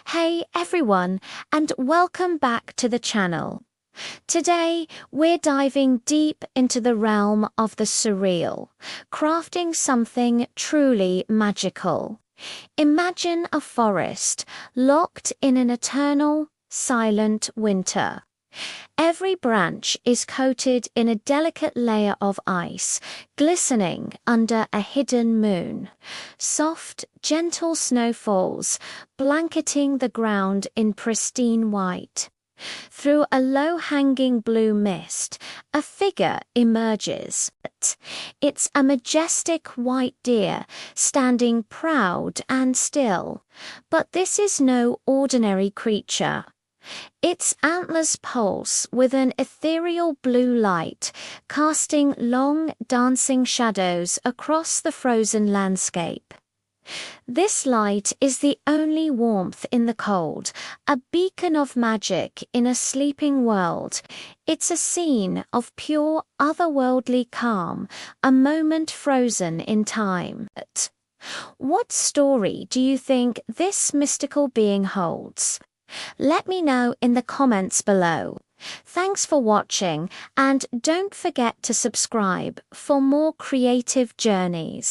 Hey everyone, and welcome back to the channel. Today, we're diving deep into the realm of the surreal, crafting something truly magical. Imagine a forest locked in an eternal, silent winter. Every branch is coated in a delicate layer of ice, glistening under a hidden moon. Soft, gentle snow falls, blanketing the ground in pristine white. Through a low-hanging blue mist, a figure emerges. It's a majestic white deer, standing proud and still. But this is no ordinary creature. Its antlers pulse with an ethereal blue light, casting long, dancing shadows across the frozen landscape. This light is the only warmth in the cold, a beacon of magic in a sleeping world. It's a scene of pure, otherworldly calm, a moment frozen in time. What story do you think this mystical being holds? Let me know in the comments below. Thanks for watching, and don't forget to subscribe for more creative journeys.